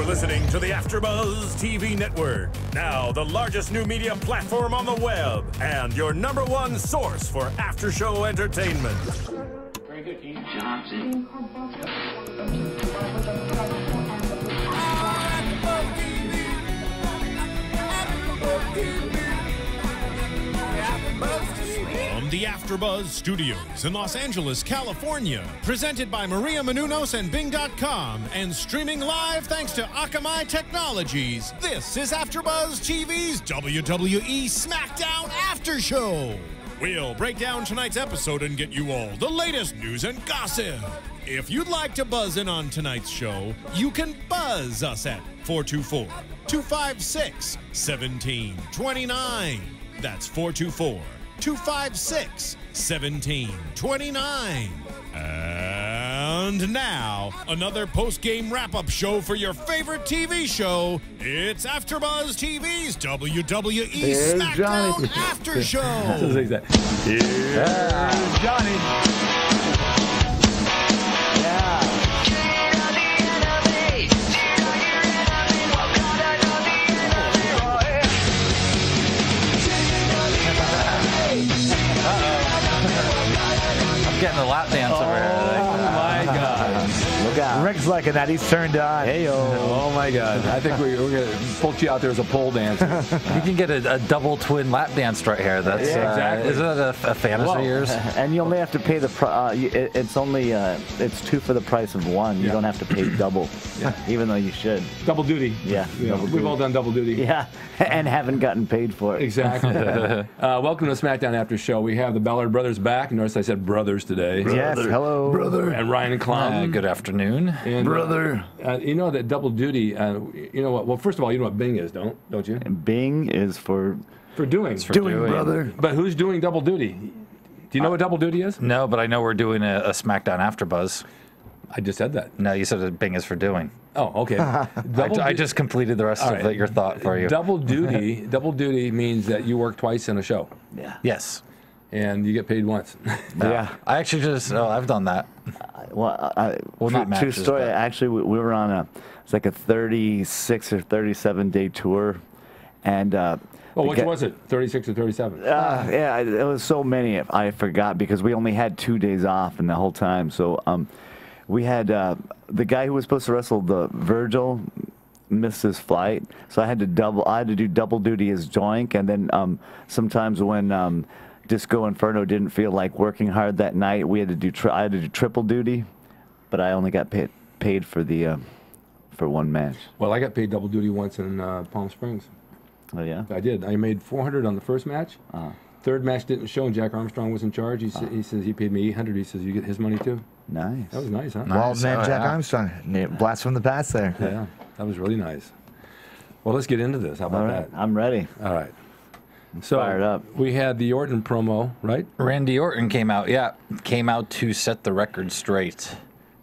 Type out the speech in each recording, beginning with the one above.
listening to the AfterBuzz TV Network, now the largest new media platform on the web, and your #1 source for after-show entertainment. Very good, Keith Johnson. From the AfterBuzz Studios in Los Angeles, California, presented by Maria Menounos and Bing.com, and streaming live thanks to Akamai Technologies, this is AfterBuzz TV's WWE SmackDown After Show. We'll break down tonight's episode and get you all the latest news and gossip. If you'd like to buzz in on tonight's show, you can buzz us at 424-256-1729. That's 424-256-1729. And now, another post-game wrap-up show for your favorite TV show. It's AfterBuzz TV's WWE SmackDown After Show. Here's Johnny. Yeah. Getting the lap dance over here. Oh my God. Look out. Rick's liking that. He's turned on. Hey-o. Oh my God. I think we're going to put you out there as a pole dancer. You can get a double twin lap dance right here. That's exactly. Isn't that a fantasy of yours? And you only have to pay the it's only it's 2 for the price of 1. You don't have to pay double, even though you should. Double duty. Yeah. We've all done double duty. Yeah, and haven't gotten paid for it. Exactly. Welcome to SmackDown After Show. We have the Ballard brothers back. Notice I said brothers today. Yes, hello. Brother. And Ryan Clum. Good afternoon. And, Brother. You know that double duty, you know what? Well, first of all, you know what Bing is, don't you? And Bing is for doing. Doing, brother. But who's doing double duty? Do you know what double duty is? No, but I know we're doing a SmackDown AfterBuzz. I just said that. No, you said that Bing is for doing. Oh, okay. I just completed the rest of your thought for you. Double duty means that you work twice in a show. Yeah. Yes. And you get paid once. Yeah. I actually I've done that. Well, Well, not true matches, story. but- Actually, we were on it's like a 36 or 37 day tour, and Well, which was it? 36 or 37? yeah, it was so many I forgot because we only had 2 days off in the whole time. So we had the guy who was supposed to wrestle the Virgil missed his flight, so I had to do double duty as Joink, and then sometimes when Disco Inferno didn't feel like working hard that night, we had to do I had to do triple duty, but I only got paid for the for one match. Well, I got paid double duty once in Palm Springs. Oh yeah, I did. I made $400 on the first match. Third match didn't show, and Jack Armstrong was in charge. He says he paid me $800. He says you get his money too. nice. That was nice, huh? Wild man Jack yeah. Armstrong. Blast from the past there. Yeah, that was really nice. Well, let's get into this. How about All right, that? I'm ready. All right. So fired up. We had the Orton promo, right? Randy Orton came out to set the record straight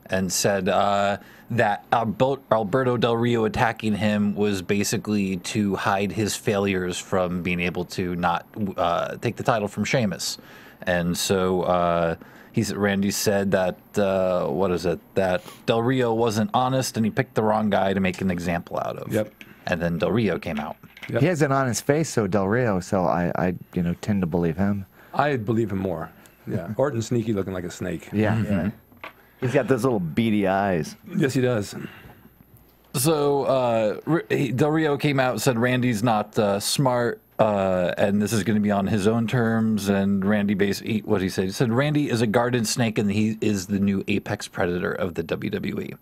and said that Alberto Del Rio attacking him was basically to hide his failures from being able to not take the title from Sheamus. And so Randy said that, that Del Rio wasn't honest and he picked the wrong guy to make an example out of. Yep. And then Del Rio came out. Yep. He has an honest face, so Del Rio. So I tend to believe him. I believe him more. Yeah. Orton's sneaky, looking like a snake. Yeah. Yeah. He's got those little beady eyes. Yes, he does. So Del Rio came out and said Randy's not smart, and this is going to be on his own terms. And Randy basically, what did he say? He said Randy is a garden snake, and he is the new apex predator of the WWE.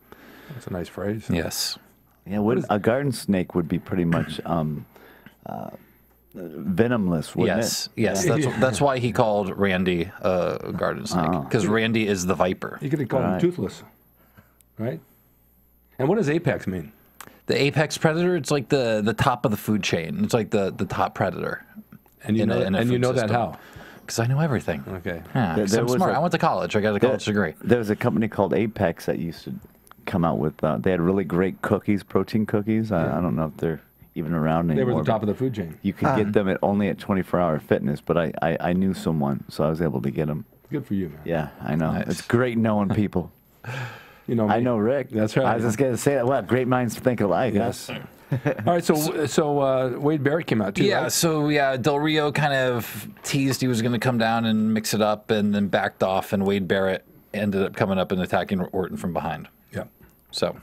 That's a nice phrase. Yes. Yeah, a garden snake would be pretty much venomless, wouldn't Yes. it? Yes. That's why he called Randy a garden snake, because Randy is the viper. You could have called him toothless, right? And what does apex mean? The apex predator, it's like the top of the food chain. It's like the top predator. And you know that how? Because I know everything. Okay. Yeah, 'cause I'm smart. I went to college. I got a college degree. There was a company called Apex that used to come out with. They had really great cookies, protein cookies. I don't know if they're even around anymore. They were the top of the food chain. You could get them only at 24-hour Fitness, but I knew someone, so I was able to get them. Good for you, man. Yeah, I know. Nice. It's great knowing people. You know me. I know Rick. That's right. I was just going to say that. What great minds think alike. Yes. All right, so Wade Barrett came out too. Yeah, right? so Del Rio kind of teased he was going to come down and mix it up, and then backed off, and Wade Barrett ended up coming up and attacking Orton from behind. Yeah. So,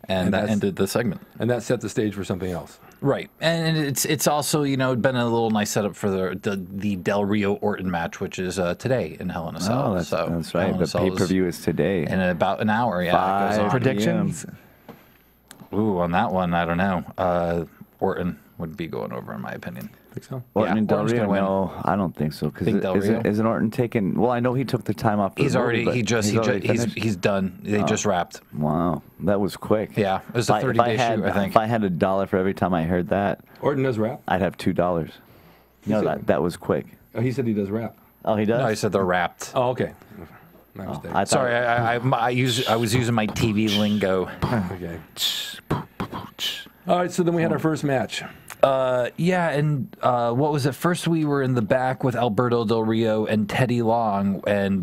and that ended the segment. And that set the stage for something else. Right, and it's also been a little nice setup for the Del Rio Orton match, which is today in Hell in a Cell. Oh, that's right. Hell in The a Cell pay-per-view is today. in about an hour. Yeah, it goes 5 on. Predictions? Ooh, on that one, I don't know. Orton would be going over, in my opinion. Think so? Orton and Del Orton's Rio? gonna win. No, I don't think so. Think Del Rio? Isn't Orton taking? Well, I know he took the time off. For He's the already movie, but he's done. They just wrapped. Wow, that was quick. Yeah, it was a 30-day shoot, I think. If I had $1 for every time I heard that, Orton does rap? I'd have $2. No, that was quick. Oh, he said he does rap. Oh, he does. No, I said they're wrapped. Oh, okay. My mistake. I thought- Sorry, I was using my TV lingo. Okay. All right, so then we had our first match. Yeah, and what was it? First, we were in the back with Alberto Del Rio and Teddy Long, and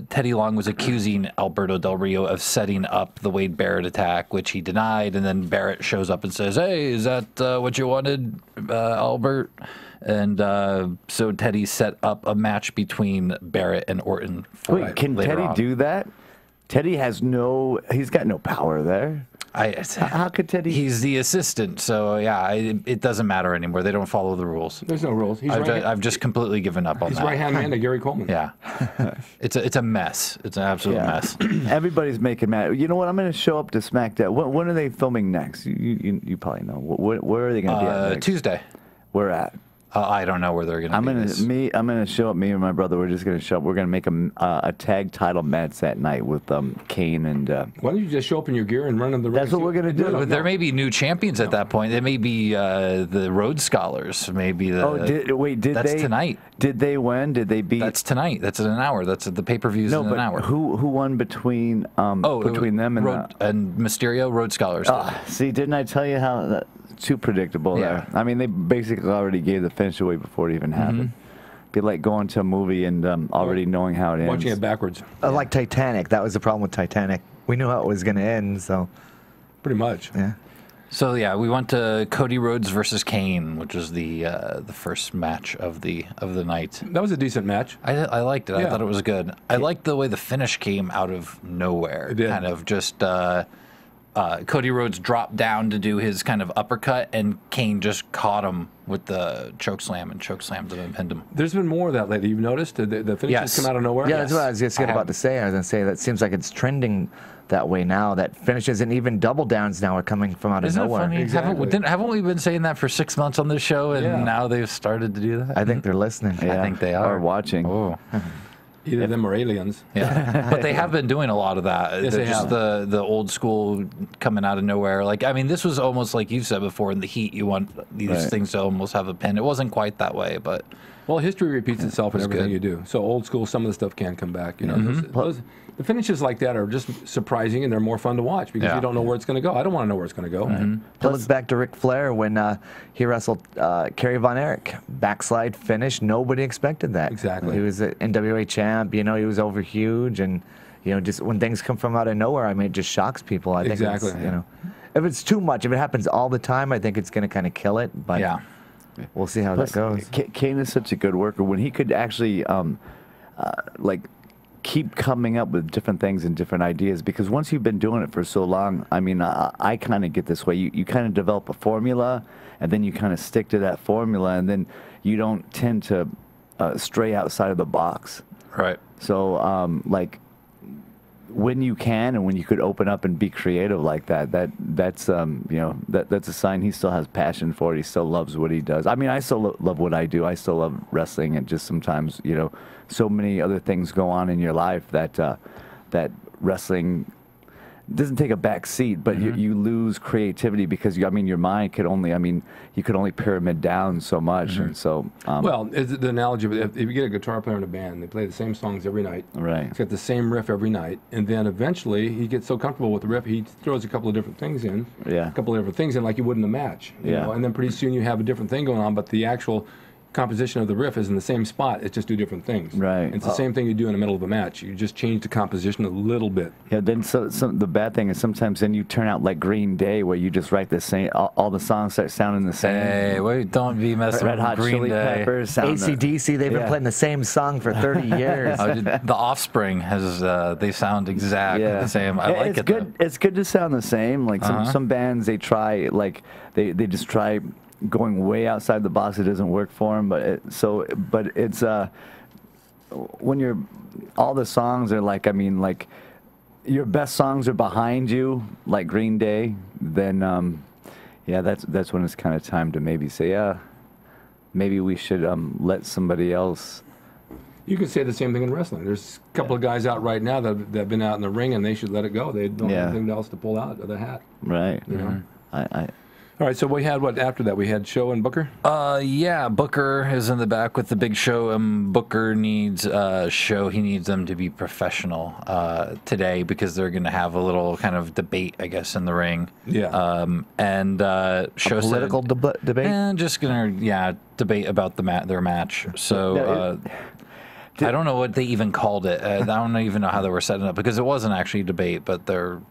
Teddy Long was accusing Alberto Del Rio of setting up the Wade Barrett attack, which he denied, and then Barrett shows up and says, "Hey, is that what you wanted, Albert?" And so Teddy set up a match between Barrett and Orton. Wait, can later Teddy on. do that? Teddy has he's got no power there. How could Teddy? He's the assistant, so yeah, it doesn't matter anymore. They don't follow the rules. There's no rules. He's I've just completely given up on He's that. right-hand man to Gary Coleman. Yeah, it's a mess. It's an absolute mess. Everybody's making mad. You know what? I'm going to show up to SmackDown. When are they filming next? You probably know. Where are they going to be at next? Tuesday. Where at? I don't know where they're going to be. I'm gonna show up. Me and my brother. We're just gonna show up. We're gonna make a tag title match that night with Kane and. Why don't you just show up in your gear and run in the ring? That's what we're gonna do. But there may be new champions at that point. There may be the Rhodes Scholars. Maybe the. Oh, did that's they? Tonight. Did they win? Did they beat? That's tonight. That's in an hour. That's the pay-per-view's in an hour. Who won between them and and Mysterio? Rhodes Scholars. See, didn't I tell you how too predictable there? I mean, they basically already gave the finish away before it even happened. Be like going to a movie and already knowing how it ends. Watching it backwards. Like Titanic. That was the problem with Titanic. We knew how it was going to end, so. Pretty much. Yeah. So yeah, we went to Cody Rhodes versus Kane, which was the first match of the night. That was a decent match. I liked it. Yeah. I thought it was good. I liked the way the finish came out of nowhere. It did. Kind of just Cody Rhodes dropped down to do his kind of uppercut, and Kane just caught him with the choke slam and chokeslammed him and pinned him. There's been more of that lately. You've noticed the finishes Yes. come out of nowhere. Yeah, that's what I was just about to say. I was going to say that seems like it's trending that way now. That finishes and even double downs now are coming from out of Isn't nowhere. it funny? Exactly. Haven't we been saying that for 6 months on this show, and now they've started to do that? I think they're listening. I think they are. Or watching. Oh. Either them or aliens. Yeah, but they have been doing a lot of that. Yes, They're they just have. the old school coming out of nowhere. Like, I mean, this was almost like you said before, in the heat, you want these things to almost have a pin. It wasn't quite that way, but Well, history repeats itself in It's everything good. you do. So old school, some of the stuff can come back. You know, the finishes like that are just surprising, and they're more fun to watch because you don't know where it's going to go. I don't want to know where it's going to go. It looks back to Ric Flair when he wrestled Kerry Von Erich. Backslide finish. Nobody expected that. Exactly. He was an NWA champ. You know, he was over huge. And, you know, just when things come from out of nowhere, I mean, it just shocks people. I think Exactly. it's, you know, if it's too much, if it happens all the time, I think it's going to kind of kill it. But we'll see how that goes. Kane is such a good worker. When he could actually, like, keep coming up with different things and different ideas, because once you've been doing it for so long, I mean, I kind of get this way. You kind of develop a formula, and then you kind of stick to that formula, and then you don't tend to stray outside of the box. right. So, like, when you can and when you could open up and be creative like that's you know, that's a sign he still has passion for it. He still loves what he does. I mean, I still love what I do. I still love wrestling, and just sometimes, you know, so many other things go on in your life that that wrestling doesn't take a back seat, but you lose creativity because I mean, your mind could only, I mean, you could only pyramid down so much, and so. Well, it's the analogy of if you get a guitar player in a band, they play the same songs every night. Right. He's got the same riff every night, and then eventually he gets so comfortable with the riff, he throws a couple of different things in. Yeah. A couple of different things in, like you would in a match. You know, and then pretty soon you have a different thing going on, but the actual composition of the riff is in the same spot. It's just do different things. Right. It's the same thing you do in the middle of a match. You just change the composition a little bit. Yeah. Then the bad thing is sometimes then you turn out like Green Day, where you just write the same. All the songs start sounding the same. Hey, wait, don't be messing Red with Hot Green Chili Day. Peppers. AC/DC, they've been playing the same song for 30 years. The Offspring has they sound exactly the same. I like it's it. good. Though. It's good to sound the same. Like some bands, they try they just try going way outside the box. It doesn't work for them. But it's when you're all the songs are like, I mean, like your best songs are behind you, like Green Day. Then that's when it's kind of time to maybe say maybe we should let somebody else. You could say the same thing in wrestling. There's a couple of guys out right now that have been out in the ring, and they should let it go. They don't have anything else to pull out of the hat. Right. You know? All right, so we had what after that? We had Show and Booker? Yeah, Booker is in the back with the Big Show, and Booker needs Show. He needs them to be professional today because they're going to have a little kind of debate, I guess, in the ring. Yeah. And Show Political debate? And just going to, debate about their match. So... I don't know what they even called it. I don't even know how they were setting it up because it wasn't actually a debate, but they were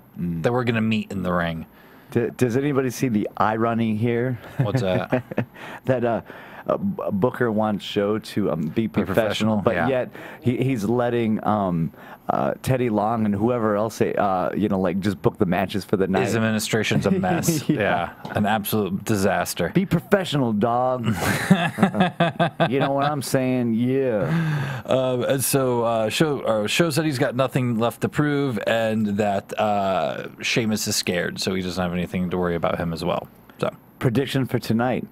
going to meet in the ring. Does anybody see the irony here? What's that? That Booker wants Show to be professional, but yet he's letting Teddy Long and whoever else just book the matches for the night. His administration's a mess. An absolute disaster. Be professional, dog. You know what I'm saying? Yeah. And so Show said he's got nothing left to prove, and that Sheamus is scared, so he doesn't have anything to worry about him as well. So prediction for tonight.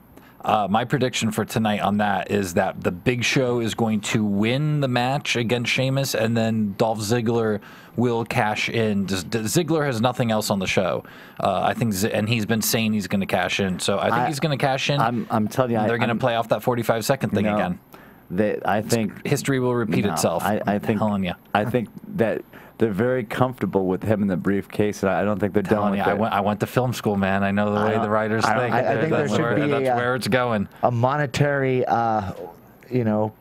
My prediction for tonight on that is that the Big Show is going to win the match against Sheamus, and then Dolph Ziggler will cash in. Ziggler has nothing else on the show. I think, and he's been saying he's going to cash in. So I think he's going to cash in. I'm telling you, they're going to play off that 45-second thing again. I think history will repeat itself. I think. Telling you. I think that they're very comfortable with him in the briefcase, and I don't think they're done with it. I went to film school, man. I know the way the writers think. I think there should be that's where it's going. A monetary,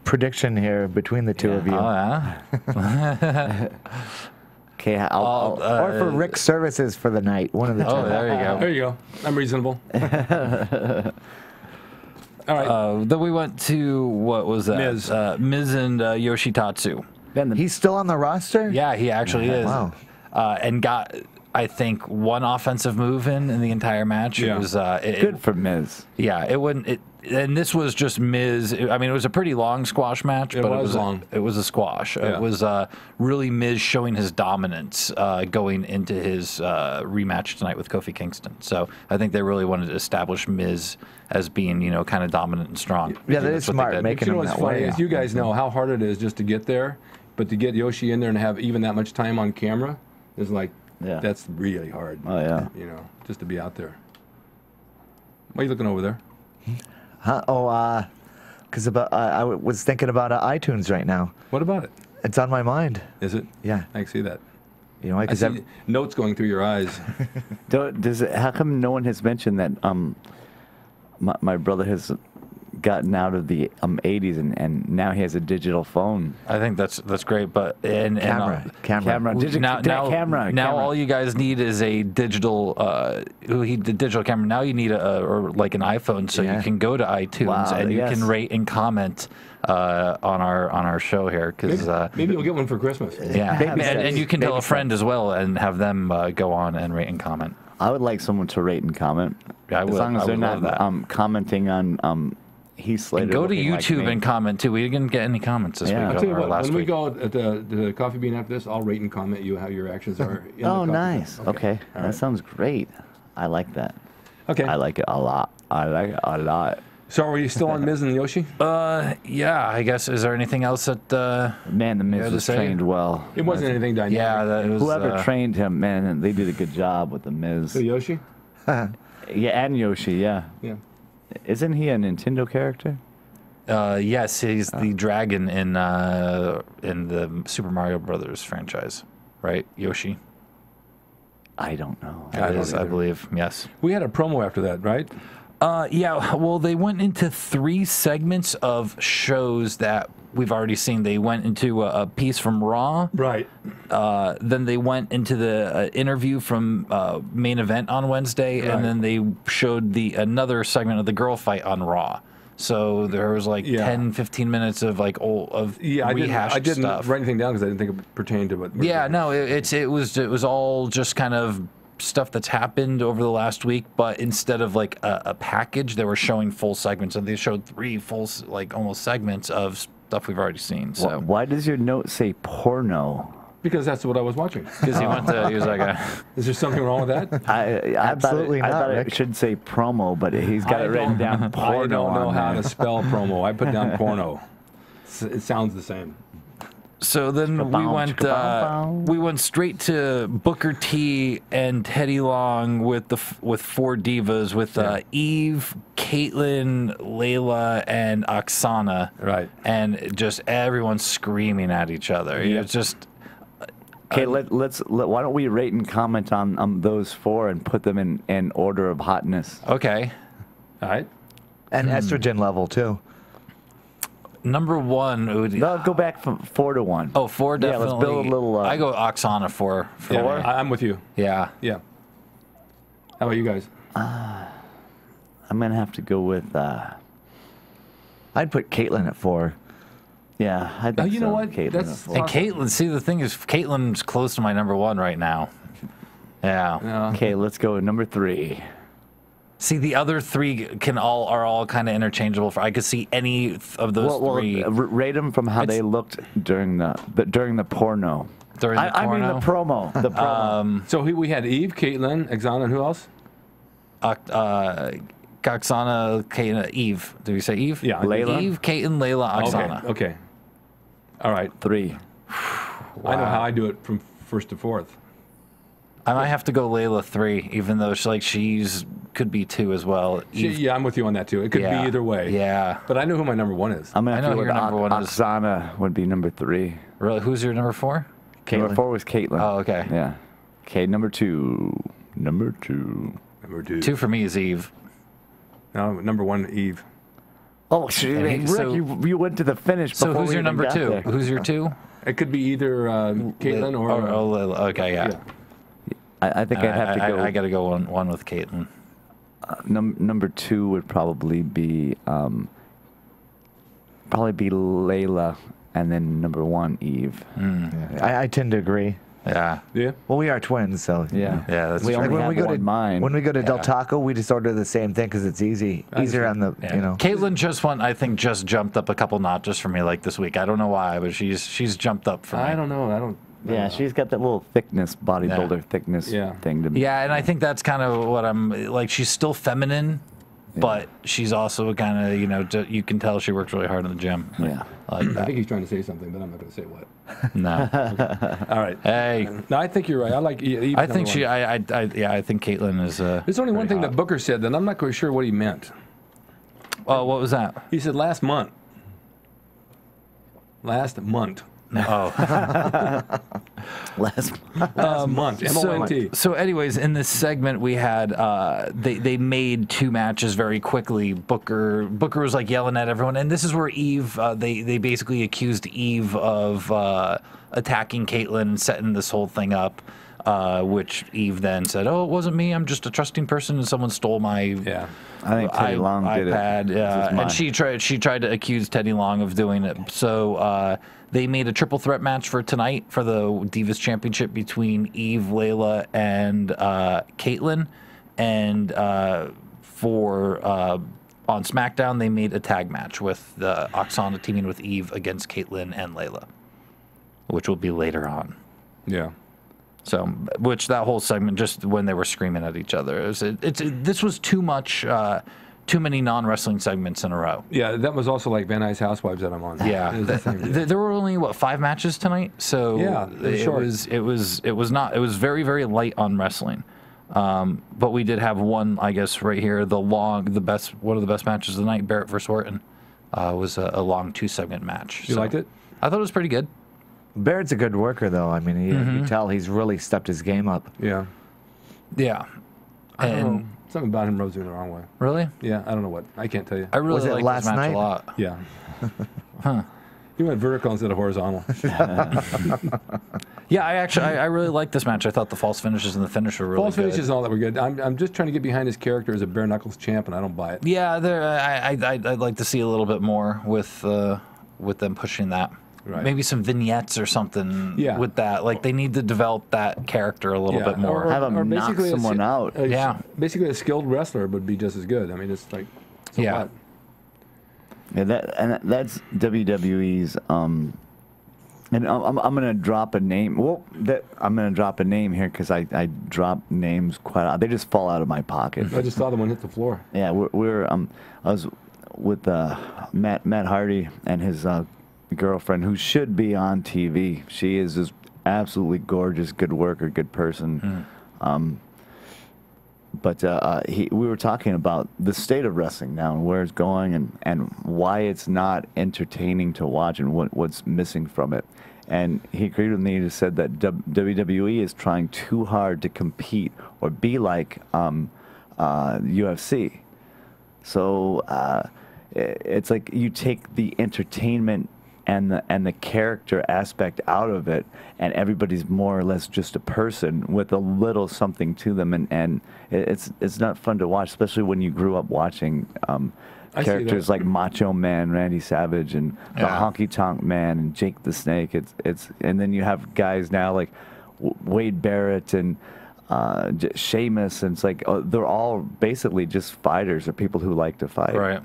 prediction here between the two of you. Oh, yeah? Okay, or for Rick's services for the night. One of the two. Oh, there you go. There you go. I'm reasonable. All right. Then we went to, what was that? Miz and Yoshitatsu. He's still on the roster? Yeah, he actually is. Wow. And got, I think, one offensive move in the entire match. Yeah. It was good for Miz. Yeah, it wouldn't. And this was just Miz. I mean, it was a pretty long squash match, but it was long. It was a squash. Yeah. It was really Miz showing his dominance going into his rematch tonight with Kofi Kingston. So I think they really wanted to establish Miz as being, kind of dominant and strong. Yeah, that is smart, making him that way. Is you guys know how hard it is just to get there, but to get Yoshi in there and have even that much time on camera is like, that's really hard. Oh, yeah. Just to be out there. What are you looking over there? Huh? Oh, because I was thinking about iTunes right now. What about it? It's on my mind. Is it? Yeah. I can see that. I see notes going through your eyes. How come no one has mentioned that my brother has gotten out of the 80s and now he has a digital phone? I think that's great, but camera. Now all you guys need is a digital digital camera. Now you need like an iPhone, so you can go to iTunes and you can rate and comment on our show here. Because maybe you'll get one for Christmas. Yeah, and you can tell a friend as well and have them go on and rate and comment. I would like someone to rate and comment. Yeah, as long as they're not commenting on Heath Slater. And go to YouTube and comment too. We didn't get any comments this week. I'll tell you what, last when we week. go at the Coffee Bean after this, I'll rate and comment you how your actions are. Oh, nice. Okay. That sounds great. I like that. Okay. I like it a lot. So are you still on Miz and Yoshi? Yeah, I guess. Is there anything else that... Man, the Miz was trained well. It wasn't anything dynamic. Yeah, it was... Whoever trained him, man, they did a good job with the Miz. So Yoshi? Yeah, and Yoshi, yeah. Yeah. Isn't he a Nintendo character? Yes, he's the dragon in the Super Mario Brothers franchise, right? Yoshi. I don't know. I believe, yes. We had a promo after that, right? Yeah, well, they went into 3 segments of shows that we've already seen. They went into a piece from Raw. Right. Then they went into the interview from Main Event on Wednesday, Right. and then they showed another segment of the girl fight on Raw. So there was like 10, 15 minutes of like rehashed I didn't stuff. write anything down because I didn't think it pertained to what. Yeah, no, it was all just kind of stuff that's happened over the last week, but instead of like a package, they were showing full segments, and they showed 3 full like almost segments of stuff we've already seen. So Why does your note say porno? Because that's what I was watching. because he was like Is there something wrong with that? Absolutely I not, thought Rick. it should say promo, but he's got it written down porno. I don't know on how there. to spell promo. I put down porno. It sounds the same. So then we went straight to Booker T and Teddy Long with 4 divas with Eve, Kaitlyn, Layla, and Oksana. Right. And just everyone screaming at each other. Yeah. It's just Okay, why don't we rate and comment on those 4 and put them in order of hotness? okay. All right. And estrogen level, too. Number 1 would No, go back from 4 to 1. Oh, 4 Yeah, definitely. let's build a little. I go Oksana 4. Yeah, me. I'm with you. Yeah. Yeah. How about you guys? I'm gonna have to go with. I'd put Kaitlyn at 4. Yeah, I think you so. know what? Kaitlyn That's- at 4. And Kaitlyn, see, the thing is, Kaitlyn's close to my number 1 right now. Yeah. Okay, let's go with number 3. See, the other 3 are all kind of interchangeable. I could see any of those 3 rate them from how they looked during the porno. during the I mean the porno. promo. The promo. So we had Eve, Kaitlyn, Oksana, and who else? Oksana, Kaitlyn, Eve. Did we say Eve? Yeah. Layla? Eve, Kaitlyn, Layla, Oksana. Okay. All right. 3. I know how I do it from first to fourth. I might have to go Layla 3, even though she's could be 2 as well. Eve, Yeah, I'm with you on that too. It could be either way. Yeah. But I know who my number 1 is. I'm gonna I have know to go your with number 1 is. Oksana would be number 3. Really? Who's your number 4? Number 4 was Kaitlyn. Oh, okay. Yeah. Okay, number 2. Number 2. 2 for me is Eve. No, number 1, Eve. Oh, Rick, so- you went to the finish. So before who's we your even number got 2? there. Who's your 2? It could be either Kaitlyn or. Layla. Okay, yeah. I think I'd have to go. I got to go one with Kaitlyn. Number 2 would probably be Layla, and then number 1 Eve. I tend to agree. Yeah. Yeah. Well, we are twins, so Yeah. Yeah, that's we true. only When have we go one to mind. when we go to Del Taco, we just order the same thing because it's easier on the Yeah. you know. Caitlyn just jumped up a couple notches for me like this week. I don't know why, but she's jumped up for me. I don't know. Yeah, she's got that little thickness, bodybuilder thickness thing to me. Yeah, and I think that's kind of what I'm like. She's still feminine, but she's also kind of you can tell she works really hard in the gym. Yeah. I like I that. think he's trying to say something, but I'm not going to say what. No. All right. Hey, No, I think you're right. I like Eve. I think number 1. I think Kaitlyn is. There's only one thing that Booker said that I'm not quite sure what he meant. Oh, what was that? He said last month. Last month. Oh. Last month. M-O-N-T. So, anyways, in this segment, we had they made 2 matches very quickly. Booker was like yelling at everyone, and this is where Eve they basically accused Eve of attacking Kaitlyn and setting this whole thing up. Which Eve then said, "Oh, it wasn't me. I'm just a trusting person, and someone stole my I think Teddy Long did it. iPad." This is mine. And she tried to accuse Teddy Long of doing it. So they made a triple threat match for tonight for the Divas Championship between Eve, Layla, and Kaitlyn. And for on SmackDown, they made a tag match with Oksana teaming with Eve against Kaitlyn and Layla, which will be later on. Yeah. So, which that whole segment, just when they were screaming at each other, this was too much, too many non-wrestling segments in a row. Yeah, that was also like Van Nuys Housewives that I'm on. Yeah, It was the same deal. there were only 5 matches tonight, so Yeah, it was very, very light on wrestling. But we did have one, I guess, right here, one of the best matches of the night, Barrett versus Orton, was a long 2-segment match. You liked it? I thought it was pretty good. Barrett's a good worker, though. I mean, you can tell he's really stepped his game up. Yeah. Yeah. I don't know. Something about him rubs me the wrong way. Really? Yeah, I don't know what. I can't tell you. I really Was it like last this match night? a lot. Yeah. He went vertical instead of horizontal. Yeah, I really like this match. I thought the false finishes and the finish were really False good. finishes and all that were good. I'm just trying to get behind his character as a bare knuckles champ, and I don't buy it. Yeah, I'd like to see a little bit more with them pushing that. Right. Maybe some vignettes or something Yeah. with that. Like they need to develop that character a little bit more. Have him knock basically someone out. Yeah. Basically, a skilled wrestler would be just as good. I mean, it's like, so Yeah. what? Yeah, that's WWE's. And I'm gonna drop a name. Well, I'm gonna drop a name here because I drop names quite. They just fall out of my pocket. I just saw the one hit the floor. Yeah, I was with Matt Hardy and his girlfriend, who should be on TV. She is just absolutely gorgeous, good worker, good person. But we were talking about the state of wrestling now and where it's going and why it's not entertaining to watch and what's missing from it. And he agreed with me and said that WWE is trying too hard to compete or be like UFC. So it's like you take the entertainment and the character aspect out of it, and everybody's more or less just a person with a little something to them, and it's not fun to watch, especially when you grew up watching characters like Macho Man, Randy Savage, and the Honky Tonk Man, and Jake the Snake. And then you have guys now like Wade Barrett and Sheamus, and it's like they're all basically just fighters or people who like to fight. Right.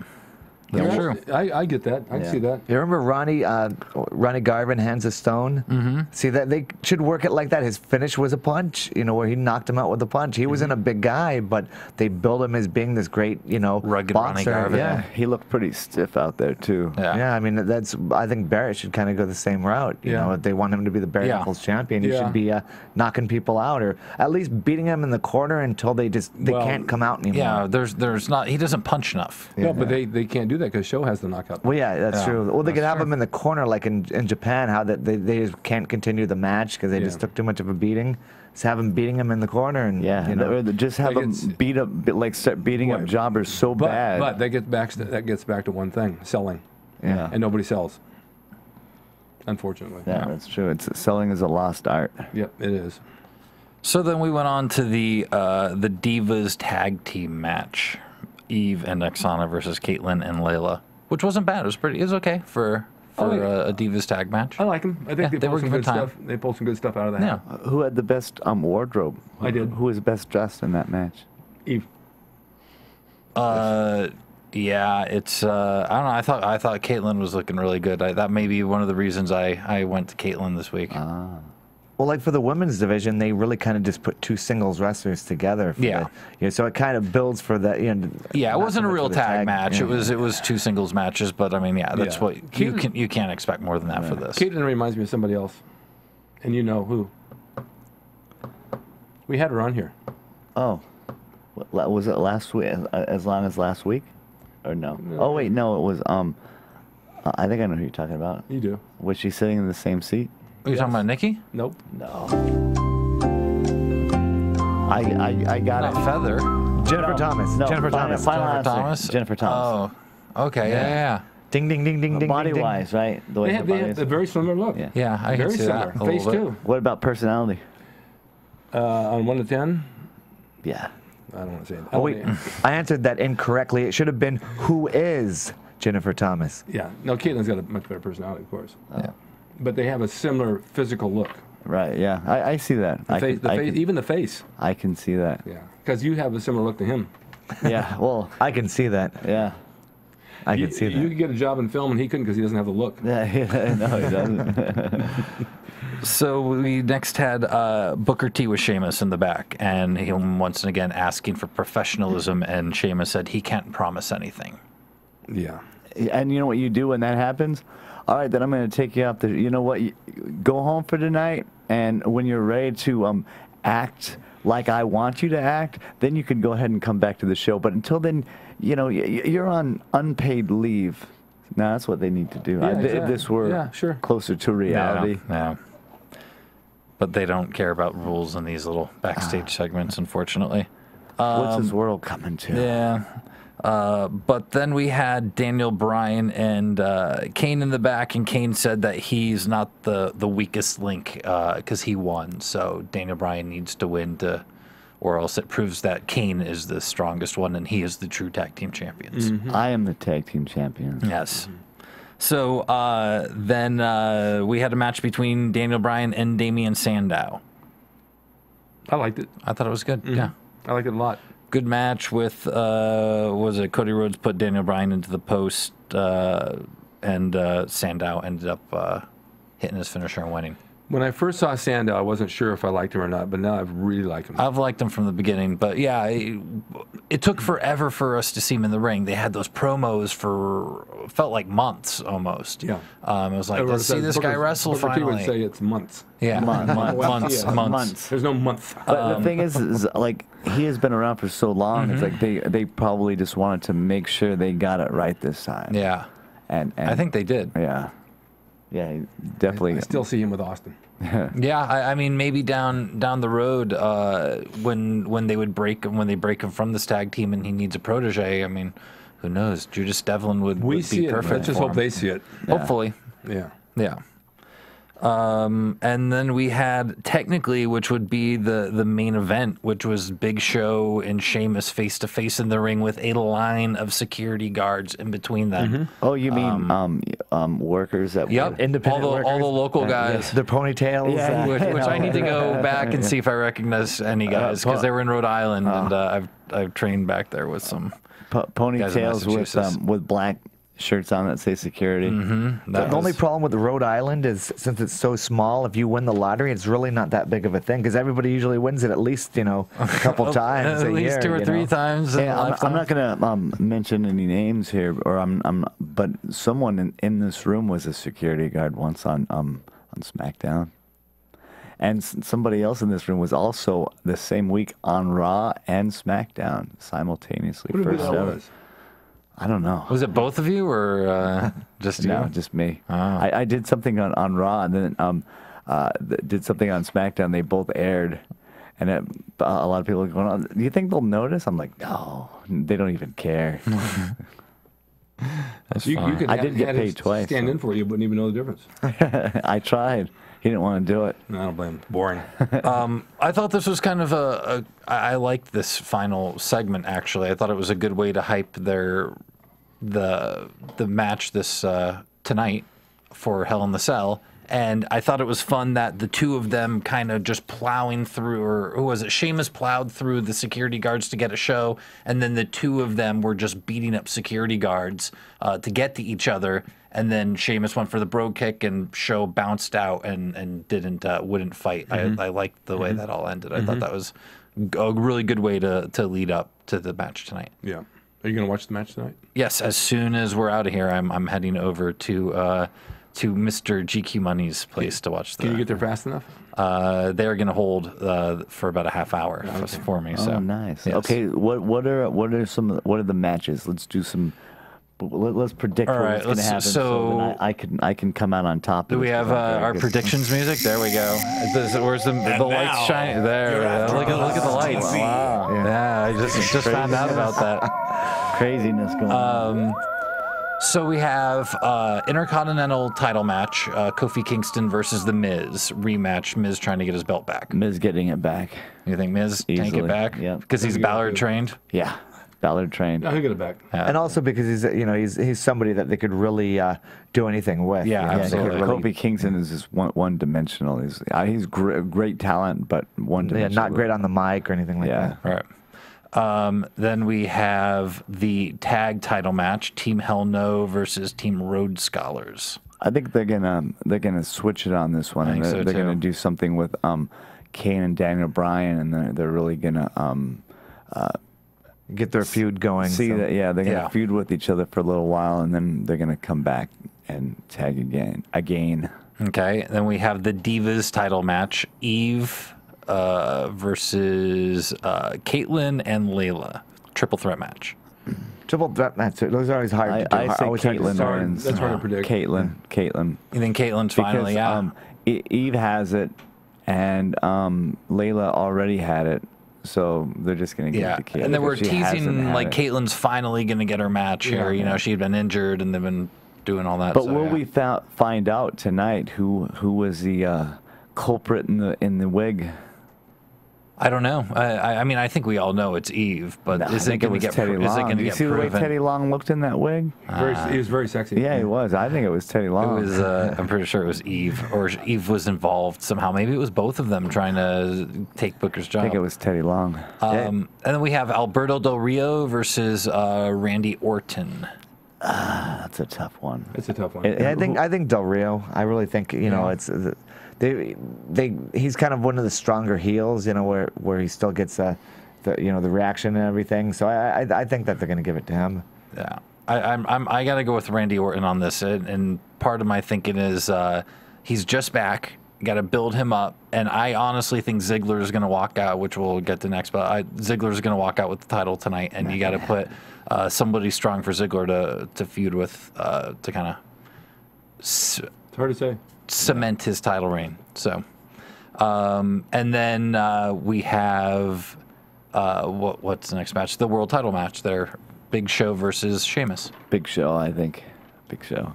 Yeah, True. I get that. I can see that. You remember Ronnie Garvin, Hands of Stone? Mm-hmm. See, that they should work it like that. His finish was a punch, where he knocked him out with a punch. He wasn't a big guy, but they built him as being this great, rugged boxer. Ronnie Garvin. Yeah. He looked pretty stiff out there too. Yeah, I mean, I think Barrett should kind of go the same route. You know, if they want him to be the bare knuckles champion, he should be knocking people out, or at least beating them in the corner until they can't come out anymore. Yeah, there's not. He doesn't punch enough. No, but they can't do that because Show has the knockout. Well, yeah, that's true. Well, they could have him in the corner, like in Japan, how they just can't continue the match because they just took too much of a beating. Just have him beating him in the corner, and or just have him beat up, start beating up jobbers so bad. But that gets back to one thing: selling. Yeah, and nobody sells. Unfortunately. Yeah, that's true. Selling is a lost art. Yep, it is. So then we went on to the Divas tag team match, Eve and Oksana versus Kaitlyn and Layla, which wasn't bad. It was okay for a Divas tag match. I like them. I think they pulled some good stuff. They pulled some good stuff out of that. Yeah. Who had the best wardrobe? I did. Who was best dressed in that match? Eve. Yeah, it's I don't know. I thought Kaitlyn was looking really good. That may be one of the reasons I went to Kaitlyn this week. Well, like for the women's division, they really kind of just put two singles wrestlers together. So it kind of builds for that. Yeah, it wasn't a real tag match. Yeah. It was two singles matches, but I mean, that's what you can't expect more than that for this. Kaitlyn reminds me of somebody else, and you know who. We had her on here. Oh, was it last week? As long as last week, or no? Oh wait, no, it was. I think I know who you're talking about. You do. Was she sitting in the same seat? Are you talking about Nikki? Nope. No. I got Not it. Feather. Jennifer Thomas. No, Jennifer Thomas. Final answer. Thomas. Jennifer Thomas. Oh, okay. Yeah. Ding, ding, ding, ding, ding. Body ding, ding. wise, right? The way They her have, body they have is. a very similar look. Yeah. Yeah, I can Very see similar. that. a Face little bit. too. What about personality? On 1 to 10, Yeah. I don't want to say it. Oh, wait. I answered that incorrectly. It should have been, who is Jennifer Thomas? Yeah. No, Kaitlyn's got a much better personality, of course. Yeah. But they have a similar physical look. Right. Yeah. I see that. Even the face. I can see that. Yeah. Because you have a similar look to him. Yeah. Well. I can see that. Yeah. I can see that. You could get a job in film, and he couldn't because he doesn't have the look. Yeah. No, he doesn't. So we next had Booker T with Sheamus in the back, and he once again asking for professionalism, and Sheamus said he can't promise anything. Yeah. And you know what you do when that happens? All right, then I'm going to take you out there. You know what? Go home for tonight, and when you're ready to act like I want you to act, then you can go ahead and come back to the show. But until then, you're on unpaid leave. Now, that's what they need to do. Yeah, If exactly. this were closer to reality. Yeah. But they don't care about rules in these little backstage segments, unfortunately. What's this world coming to? Yeah. But then we had Daniel Bryan and Kane in the back, and Kane said that he's not the weakest link because he won. So Daniel Bryan needs to win or else it proves that Kane is the strongest one and he is the true tag team champions. I am the tag team champion. Yes. So then we had a match between Daniel Bryan and Damien Sandow. I liked it. I thought it was good. Yeah. I liked it a lot. Good match with, Cody Rhodes put Daniel Bryan into the post, and Sandow ended up hitting his finisher and winning. When I first saw Sandow, I wasn't sure if I liked him or not, but now I've really liked him. I've liked him from the beginning, but yeah, it took forever for us to see him in the ring. They had those promos felt like months almost. Yeah. It was like, let's see this guy wrestle Booker T finally. would say it's months. Yeah, months. There's no month. But the thing is like he has been around for so long. It's like they probably just wanted to make sure they got it right this time. Yeah, and I think they did. Yeah, yeah, definitely. I still see him with Austin. Yeah, I mean maybe down the road when they break him from this tag team and he needs a protege. I mean, who knows? Judas Devlin would be perfect. Let's just hope they see it. Hopefully. Yeah. Yeah. And then we had technically, which would be the main event, which was Big Show and Sheamus face to face in the ring with a line of security guards in between them. Oh, you mean workers that? Yep, Independent all the workers. local guys. Their ponytails. Yeah. Which I need to go back and see if I recognize any guys because they were in Rhode Island and I've trained back there with some ponytails Massachusetts. with black shirts on that say security. The only problem with Rhode Island is since it's so small, if you win the lottery, it's really not that big of a thing because everybody usually wins it at least, a couple times at a least year. 2 or 3 times. In Yeah, I'm not gonna mention any names here, but someone in this room was a security guard once on SmackDown, and somebody else in this room was also the same week on Raw and SmackDown simultaneously. Who First that ever. was? I don't know. Was it both of you or just you? No, just me. Oh. I did something on Raw and then did something on SmackDown. They both aired, and a lot of people are going on. Do you think they'll notice? I'm like, no, they don't even care. That's You fine. could I did get paid twice, Stand so. in for you, wouldn't even know the difference. I tried. He didn't want to do it. No, I don't blame him. Boring. I thought this was kind of I liked this final segment actually. I thought it was a good way to hype the match this tonight for Hell in the Cell. And I thought it was fun that the two of them kind of just plowing through, or who was it? Sheamus plowed through the security guards to get a show, and then the two of them were just beating up security guards to get to each other. And then Sheamus went for the bro kick, and Show bounced out and wouldn't fight. I liked the way that all ended. I thought that was a really good way to lead up to the match tonight. Yeah. Are you going to watch the match tonight? Yes, as soon as we're out of here, I'm heading over to Mr. GQ Money's place to watch the. Can you get there fast enough? They're going to hold for about a half hour for me. So. Oh, nice. Yes. Okay, what are the matches? Let's do some. Let's predict All right, what's going to happen. so then I can come out on top. Do we have our predictions music? There we go. Where's the lights shining? There. Look at the lights. Wow. Yeah, I just found out about that. Craziness going on. So we have Intercontinental title match, Kofi Kingston versus The Miz rematch. Miz trying to get his belt back. Miz getting it back. You think Miz can't Easily, get back? yeah. Because he's Ballard trained. Yeah, Ballard trained. No, he'll get it back. And also because he's somebody that they could really do anything with. Yeah, They could absolutely. really- Kofi Kingston is just one-dimensional. He's great talent, but one-dimensional. not great on the mic or anything like Yeah. that. Right. Then we have the tag title match, Team Hell No versus Team Rhodes Scholars. I think they're gonna switch it on this one. I think so, They're too. gonna do something with Kane and Daniel Bryan, and they're really gonna Get their feud going. see so- that. Yeah, they're gonna Yeah. feud with each other for a little while, and then they're gonna come back and tag again. Okay. Then we have the Divas title match, Eve versus Kaitlyn and Layla. Triple threat match. Triple threat match. Those are always hard to do. I say Always hard to Kaitlyn start. wins. That's hard to predict. Kaitlyn. You think Kaitlyn's finally Because out? Eve has it, and Layla already had it. so they're just going to give it to Kaitlyn. And they were because she hasn't teasing had like it. Kaitlyn's finally going to get her match here. You know, she'd been injured, and they've been doing all that. But so, will we find out tonight who was the culprit in the wig? I don't know. I mean, I think we all know it's Eve, but is it going to get Teddy is it Long? going to Do you get see the way proven? Teddy Long looked in that wig? He was very sexy. Yeah, he was. I think it was Teddy It Long. was. I'm pretty sure it was Eve, or Eve was involved somehow. Maybe it was both of them trying to take Booker's job. I think it was Teddy Long. And then we have Alberto Del Rio versus Randy Orton. That's a tough one. It's a tough one. I think Del Rio. I really think it's he's kind of one of the stronger heels, where he still gets the reaction and everything. So I think that they're going to give it to him. Yeah, I got to go with Randy Orton on this, and part of my thinking is he's just back. Got to build him up, and I honestly think Ziggler is going to walk out, which we'll get to next. But Ziggler is going to walk out with the title tonight, and you got to put somebody strong for Ziggler to feud with to kind of. It's hard to say. Cement his title reign. So, and then we have what's the next match? The world title match there. Big Show versus Sheamus. Big Show, I think. Big Show.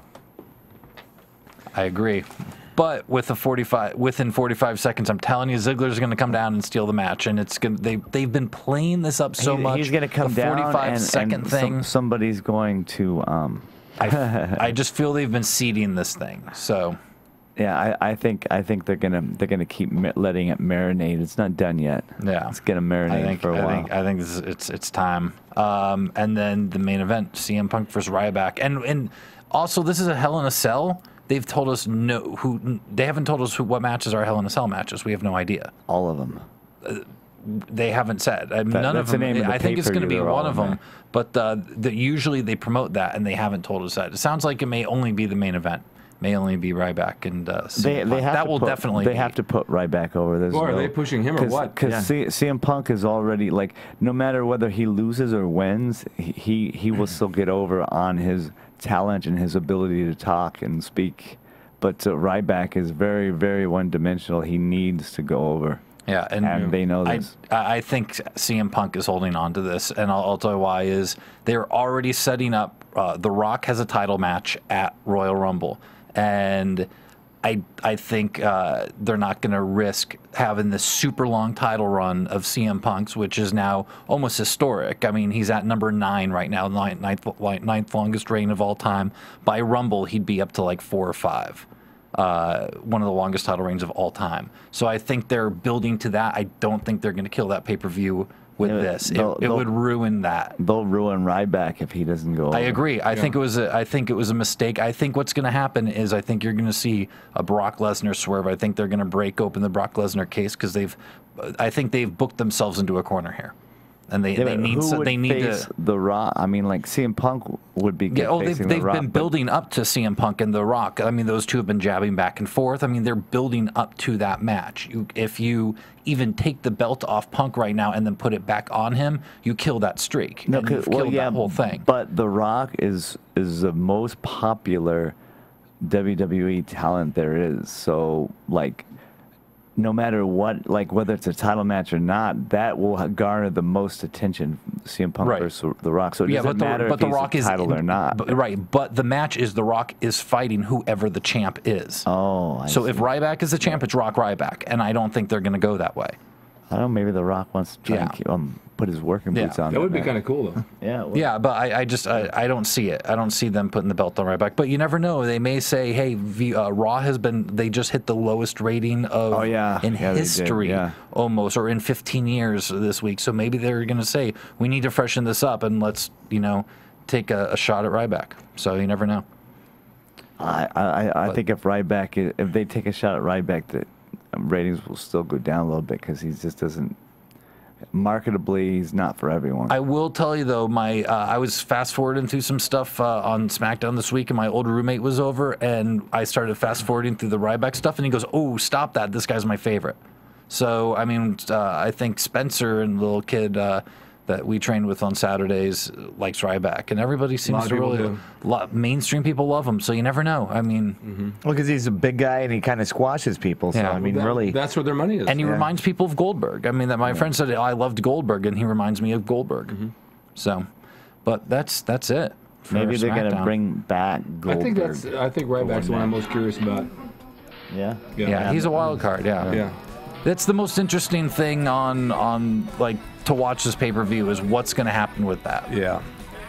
I agree. But within 45 seconds, I'm telling you, Ziggler's going to come down and steal the match, and it's going. They've been playing this up so much. He's going to come the down 45-second thing. Somebody's going to. I just feel they've been seeding this thing. So. Yeah, I think they're gonna keep letting it marinate. It's not done yet. Yeah, it's gonna marinate for a while. I think it's time. And then the main event: CM Punk versus Ryback, and also this is a Hell in a Cell. They've told us they haven't told us what matches are Hell in a Cell matches. We have no idea. All of them. They haven't said. None of them. I think it's going to be one of them. But usually they promote that, and they haven't told us that. It sounds like it may only be the main event. May only be Ryback and CM Punk. That will definitely. They have to put Ryback over. Or are they pushing him or what? Because CM Punk is already like, no matter whether he loses or wins, he will still get over on his talent and his ability to talk and speak. But Ryback is very, very one-dimensional. He needs to go over. Yeah, and they know this. I think CM Punk is holding on to this, and I'll tell you why. Is they're already setting up. The Rock has a title match at Royal Rumble. And I think they're not going to risk having this super long title run of CM Punk's, which is now almost historic. I mean, he's at number 9 right now, ninth longest reign of all time. By Rumble, he'd be up to like 4 or 5. One of the longest title reigns of all time. So I think they're building to that. I don't think they're going to kill that pay-per-view with this. It would ruin that. They'll ruin Ryback if he doesn't go over. I agree. I think it was a mistake. I think what's going to happen is I think you're going to see a Brock Lesnar swerve. I think they're going to break open the Brock Lesnar case because I think they've booked themselves into a corner here. And they need face The Rock. I mean, like CM Punk would be good facing The Rock. They've been building up to CM Punk and The Rock. I mean, those two have been jabbing back and forth. I mean, they're building up to that match. If you even take the belt off Punk right now and then put it back on him, you kill that streak. No, you've killed that whole thing. But The Rock is the most popular WWE talent there is. So, like, no matter what, like whether it's a title match or not, that will garner the most attention. CM Punk versus The Rock. So it doesn't matter if he's a title or not. But the match is The Rock is fighting whoever the champ is. Oh, so if Ryback is the champ, it's Rock Ryback, and I don't think they're going to go that way. I don't know. Maybe The Rock wants to try and keep, put his working boots on. That would be kind of cool, though. Yeah. But I don't see it. I don't see them putting the belt on Ryback. But you never know. They may say, hey, Raw they just hit the lowest rating in history almost, or in 15 years this week. So maybe they're going to say, we need to freshen this up and let's, take a shot at Ryback. So you never know. I think if they take a shot at Ryback, the ratings will still go down a little bit because he just doesn't. Marketably, he's not for everyone. I will tell you though, I was fast forwarding through some stuff on SmackDown this week, and my old roommate was over, and I started fast forwarding through the Ryback stuff, and he goes, "Oh, stop that! This guy's my favorite." So I mean, I think Spencer and the little kid that we train with on Saturdays likes Ryback, and everybody seems to really mainstream people love him. So you never know. I mean, Well, because he's a big guy and he kind of squashes people. So Yeah. I mean, That- really, that's where their money is. and he reminds people of Goldberg. I mean, that my friend said I loved Goldberg, and he reminds me of Goldberg. So, but that's it. for Maybe they're gonna SmackDown. bring back Goldberg. I think Ryback's the one I'm most curious about. Yeah. Yeah, he's a wild card. Yeah. That's the most interesting thing on like to watch this pay-per-view is what's going to happen with that. Yeah.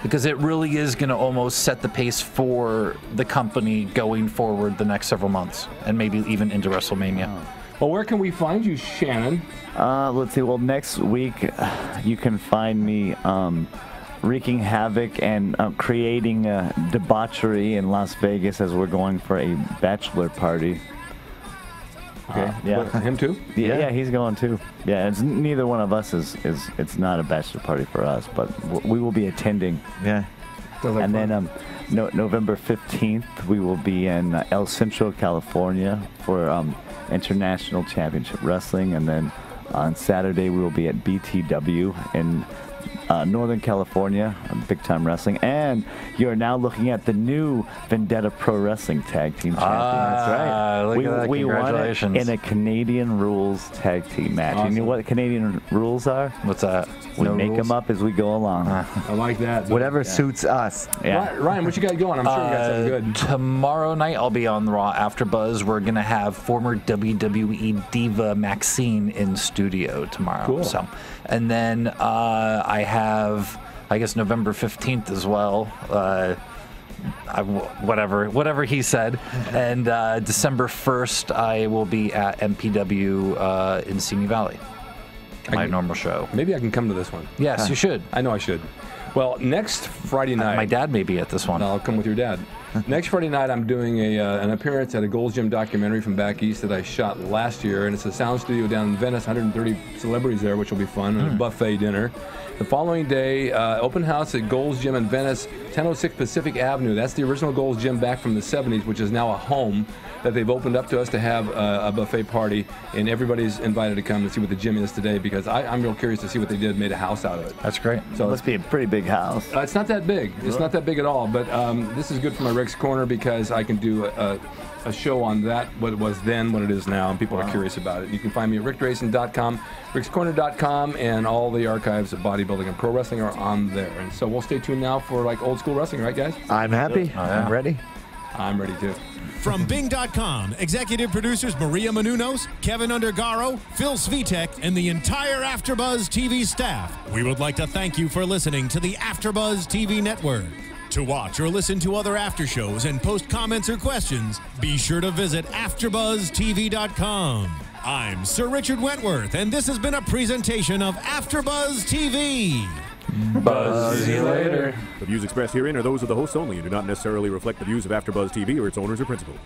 Because it really is going to almost set the pace for the company going forward the next several months and maybe even into WrestleMania. Well, where can we find you, Shannon? Let's see. Well, next week you can find me wreaking havoc and creating debauchery in Las Vegas as we're going for a bachelor party. Okay. Yeah. What, him too? Yeah, he's going too. Yeah, it's neither one of us is it's not a bachelor party for us, but we will be attending. yeah. Sounds like And fun. then November 15th, we will be in El Centro, California for International Championship Wrestling. And then on Saturday, we will be at BTW in Northern California, Big Time Wrestling. And you're now looking at the new Vendetta Pro Wrestling Tag Team Champion. That's right. Look at that. We won it Congratulations. in a Canadian Rules Tag Team match. Awesome. You know what Canadian Rules are? What's that? We No make rules? them up as we go along. I like that. Whatever suits us. Yeah. Ryan, what you got going? I'm sure you got something good. Tomorrow night, I'll be on the Raw AfterBuzz. We're gonna have former WWE diva Maxine in studio tomorrow. Cool. So, and then I have, I guess, November 15th as well. Whatever he said. And December 1st, I will be at MPW in Simi Valley. My normal show. Maybe I can come to this one. Yes, you should. I know I should. Well, next Friday night. My dad may be at this one. I'll come with your dad. Next Friday night, I'm doing an appearance at a Gold's Gym documentary from back east that I shot last year, and it's a sound studio down in Venice. 130 celebrities there, which will be fun, and a buffet dinner. The following day, open house at Gold's Gym in Venice, 1006 Pacific Avenue. That's the original Gold's Gym back from the 70s, which is now a home that they've opened up to us to have a buffet party, and everybody's invited to come and see what the gym is today, because I'm real curious to see what they did, made a house out of it. That's great. So Must be a pretty big house. it's not that big. It's not that big at all. But this is good for my Rick's Corner because I can do a show on that, what it was then, what it is now, and people are curious about it. You can find me at rickdrasin.com, rickscorner.com, and all the archives of bodybuilding and pro wrestling are on there. And so we'll stay tuned now for like old school wrestling, right, guys? I'm happy. I'm ready. I'm ready too. From Bing.com, executive producers Maria Menounos, Kevin Undergaro, Phil Svitek, and the entire AfterBuzz TV staff, we would like to thank you for listening to the AfterBuzz TV network. To watch or listen to other after shows and post comments or questions, be sure to visit AfterBuzzTV.com. I'm Sir Richard Wentworth, and this has been a presentation of AfterBuzz TV. Buzz you later. The views expressed herein are those of the hosts only and do not necessarily reflect the views of AfterBuzz TV or its owners or principals.